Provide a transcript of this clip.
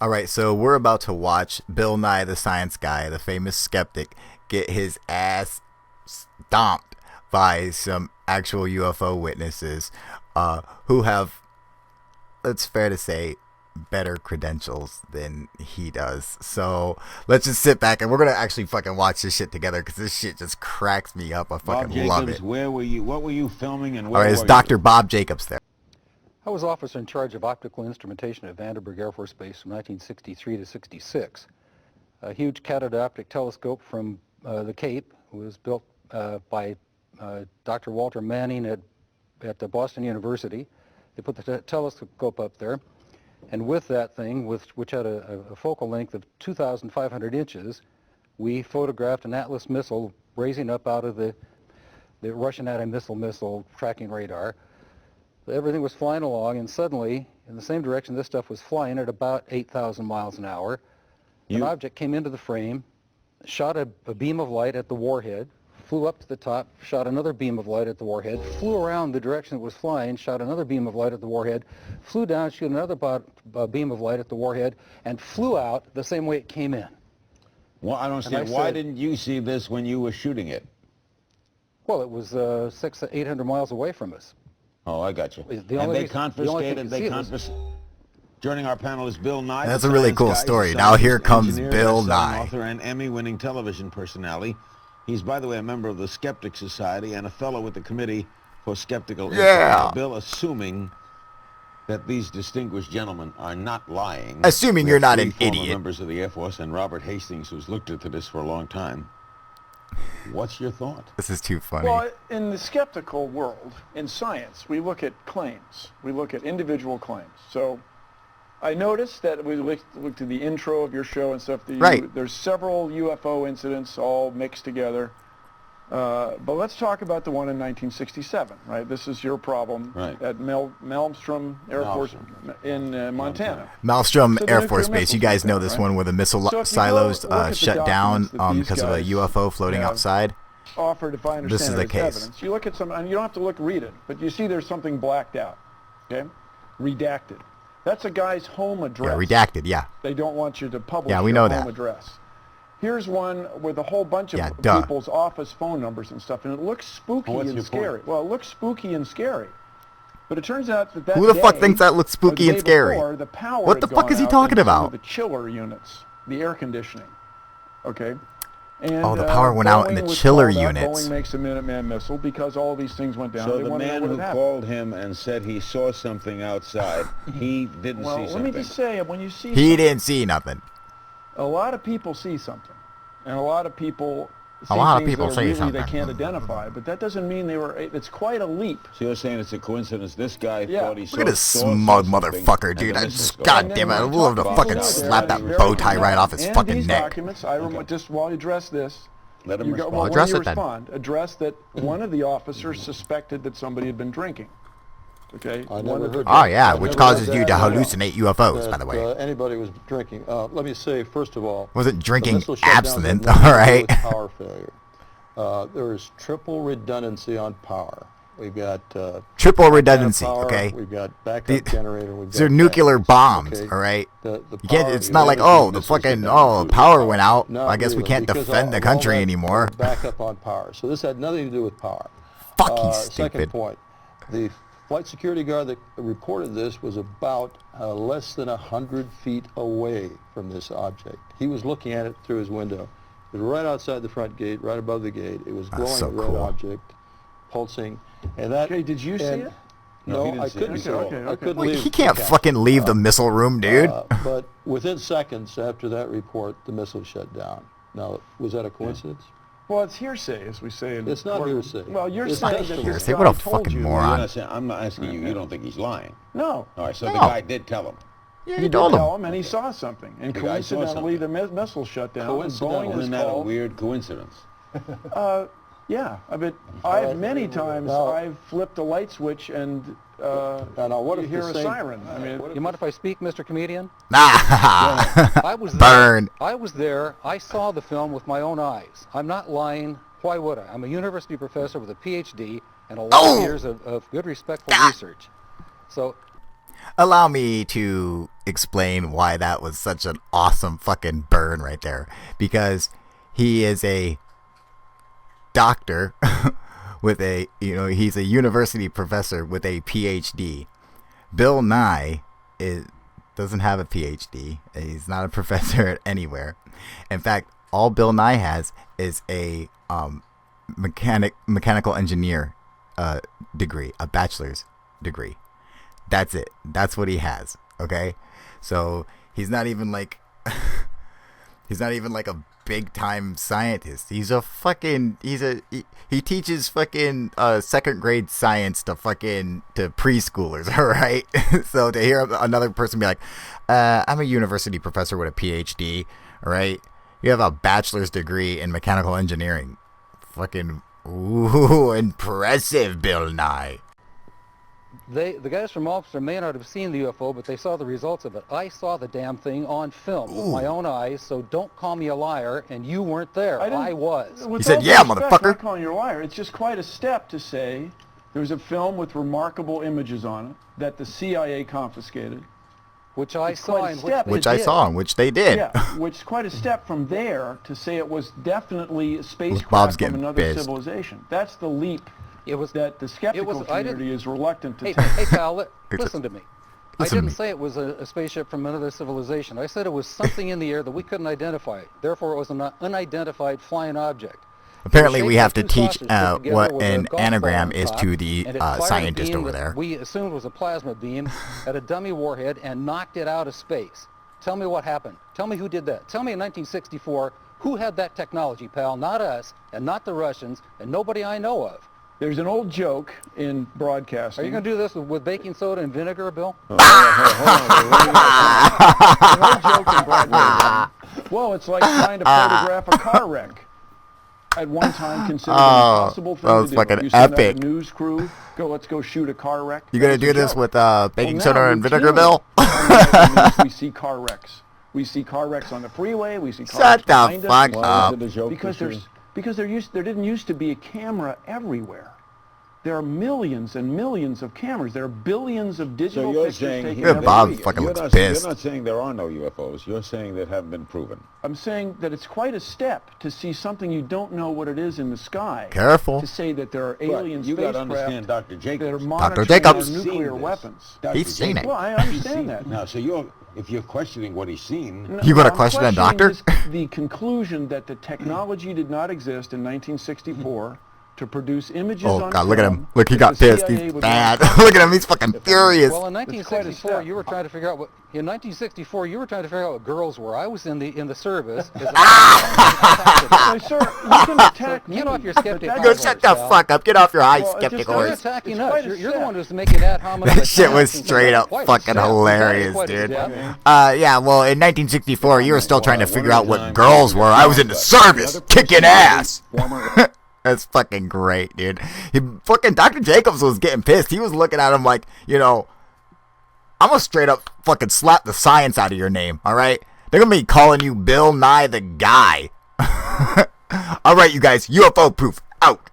All right, so we're about to watch Bill Nye the Science Guy, the famous skeptic, get his ass stomped by some actual UFO witnesses who have, it's fair to say, better credentials than he does. So let's just sit back and we're going to actually fucking watch this shit together because this shit just cracks me up. I fucking Bob love Jacobs, it. where were you? What were you filming and where All right, it's were Dr. you? Bob Jacobs there. I was officer in charge of optical instrumentation at Vandenberg Air Force Base from 1963 to 66. A huge catadioptric telescope from the Cape was built by Dr. Walter Manning at Boston University. They put the telescope up there, and with that thing, which had a focal length of 2,500 inches, we photographed an Atlas missile raising up out of the Russian anti-missile tracking radar. Everything was flying along, and suddenly, in the same direction this stuff was flying at about 8,000 miles an hour, an object came into the frame, shot a beam of light at the warhead, flew up to the top, shot another beam of light at the warhead, flew around the direction it was flying, shot another beam of light at the warhead, flew down, shot another beam of light at the warhead, and flew out the same way it came in. Well, I don't understand. Why didn't you see this when you were shooting it? Well, it was 600 to 800 miles away from us. Oh, I got you. The And only they reason- confiscated. Joining our panel is Bill Nye. That's the a really science cool guy, story. the Now here scientist, comes engineer, Bill best-selling Nye. author and Emmy-winning television personality. He's, by the way, a member of the Skeptic Society and a fellow with the Committee for Skeptical Insight. Yeah. Bill, assuming that these distinguished gentlemen are not lying. Assuming we you're have not three an former idiot. members of the Air Force and Robert Hastings, who's looked into this for a long time. What's your thought? This is too funny. Well, in the skeptical world, in science, we look at claims. We look at individual claims. So I noticed that we looked at the intro of your show and stuff. Right. There's several UFO incidents all mixed together. But let's talk about the one in 1967, right? This is your problem at Malmstrom Air Force in Montana. Maelstrom So the Air nuclear Force Base. missile You guys know system, this right? one where the missile So if you silos go look at the shut down documents that these because of a guys UFO floating have outside. Offered, if I understand This is the it, as case. evidence. You look at some, and you don't have to read it, but you see there's something blacked out, okay? Redacted. That's a guy's home address. Yeah, redacted, yeah. They don't want you to publish Yeah, we your know home that. address. Here's one with a whole bunch of duh. people's office phone numbers and stuff, and it looks spooky What's and your scary. point? Well, it looks spooky and scary. But it turns out that Who the fuck day, thinks that looks or spooky the and day scary? before, the power What the had fuck gone is he out talking in some about? of the chiller units, the air conditioning. Okay. And, Oh, the power went out in Boeing the was chiller called up. units. Boeing makes a Minuteman missile because all these things went down. So They the wanted to man know what who had happened. called him and said he saw something outside, he didn't Well, see let something. me just say, when you see He something, didn't see nothing. a lot of people see something, and a lot of people see lot of things people that see are really something. they can't identify. But that doesn't mean they were. It's quite a leap. So you're saying it's a coincidence this guy Yeah. thought he saw Look at this saw smug something motherfucker, and dude. the I missile just, goes god off. damn it, I'd And love to when we fucking talk about slap that, that very bow tie right off his and fucking these neck. documents, just while you address this, Let him you respond. well, when Address you it then. respond, address that one of the officers suspected that somebody had been drinking. Okay. I never heard Oh that. yeah, I which never causes heard you to that, hallucinate UFOs, by that, the way. anybody was drinking. Let me say, first of all, Wasn't the drinking missile shutdowns abstinent, have nothing to do alright? with power failure. There is triple redundancy on power. We've got Triple backup redundancy, power, okay? We've got backup The- generator. We've These are got nuclear batteries, bombs, okay? alright? The You can't, power- it's not like, oh, the fucking, oh, power went out. I guess we can't because defend the of all country that anymore. Backup on power. So this had nothing to do with power. Fuck, he's Second stupid. point, the flight security guard that reported this was about less than 100 feet away from this object. He was looking at it through his window. It was right outside the front gate, right above the gate. It was glowing so a red cool. object, pulsing, and that. Okay. Did you see and- it? No, he No, didn't I see it. couldn't Okay, see it. okay, I okay. couldn't Well, leave. he can't the fucking leave the missile room, dude. But within seconds after that report, the missile shut down. Now, was that a coincidence? Well, it's hearsay, as we say in It's not court. hearsay. Well, you're It's saying that testimony. this Hearsay? guy What a told fucking you. moron. You're not saying, I'm not asking you. You don't think he's lying. No. All right, so No. the guy did tell him. Yeah, He you did told tell him. him, and he saw something. And The guy saw coincidentally, the missile shut down. And Coincidentally. Boeing was Isn't that a called. weird coincidence? Yeah, many right. times Now- I've flipped a light switch and now what you if hear the a same- siren. I mean, You mind if I speak, Mr. Comedian? Nah. I was Burn. there. I was there. I saw the film with my own eyes. I'm not lying. Why would I? I'm a university professor with a PhD and a lot Oh! of years of good, respectful Ah! research. So Allow me to explain why that was such an awesome fucking burn right there. Because he is a doctor with a, he's a university professor with a PhD. Bill Nye doesn't have a PhD. He's not a professor anywhere. In fact, all Bill Nye has is a mechanical engineer degree, a bachelor's degree. That's it. That's what he has. Okay, so he's not even like a big time scientist. He teaches fucking second grade science to preschoolers. All right. So to hear another person be like, I'm a university professor with a PhD. All right, you have a bachelor's degree in mechanical engineering. Fucking ooh, impressive, Bill Nye. The guys from Ulster may not have seen the UFO, but they saw the results of it. I saw the damn thing on film with my own eyes, so don't call me a liar, and you weren't there. I was. He said, yeah, motherfucker. I'm not calling you a liar. It's just quite a step to say there was a film with remarkable images on it that the CIA confiscated. Which I saw, and which they did. Yeah, which is quite a step from there to say it was definitely a spacecraft from another civilization. That's the leap. That the skeptical community is reluctant to take. Hey, pal, listen to me. I didn't say it was a spaceship from another civilization. I said it was something in the air that we couldn't identify. Therefore, it was an unidentified flying object. Apparently, we have to teach what an anagram is to the scientist over there. We assumed was a plasma beam at a dummy warhead and knocked it out of space. Tell me what happened. Tell me who did that. Tell me in 1964 who had that technology, pal. Not us, and not the Russians, and nobody I know of. There's an old joke in broadcasting. Are you going to do this with baking soda and vinegar, Bill? An old joke in broadcasting. Well, it's like trying to photograph a car wreck. At one time, considered an impossible thing to do. Fucking you send epic. Out a news crew, let's go shoot a car wreck. You going to do this with baking soda and vinegar, Bill? We see car wrecks. We see car wrecks on the freeway. We see car wrecks behind us. Shut the fuck up. Because there didn't used to be a camera everywhere. There are millions and millions of cameras. There are billions of digital pictures taken every Bob week. fucking looks pissed. You're not saying there are no UFOs. You're saying that haven't been proven. I'm saying that it's quite a step to see something you don't know what it is in the sky. Careful. To say that there are alien you got to spacecraft understand Dr. Jacobs. that are monitoring Jacobs. our nuclear weapons. He's seen it. Well, I understand that. Now, so if you're questioning what he's seen... You going to question a doctor? The conclusion that the technology did not exist in 1964 to produce images on Oh, God, look at film, him. Look, he got pissed. He's bad. Look at him. He's fucking furious. Well, in 1964, you were trying to figure out what... In 1964, you were trying to figure out what girls were. I was in the service. Sir, you can attack me. Get off your skeptic Go shut the fuck up. Get off your high skeptic You're horse. attacking us. You're the one who's making ad hominem. That shit was straight up fucking hilarious, dude. Yeah, well, in 1964, you were still trying to figure out what girls were. I was in the service, kicking ass. That's fucking great, dude. Fucking Dr. Jacobs was getting pissed. He was looking at him like, I'm gonna straight up fucking slap the science out of your name, alright? They're gonna be calling you Bill Nye the Guy. Alright, you guys, UFO proof, out.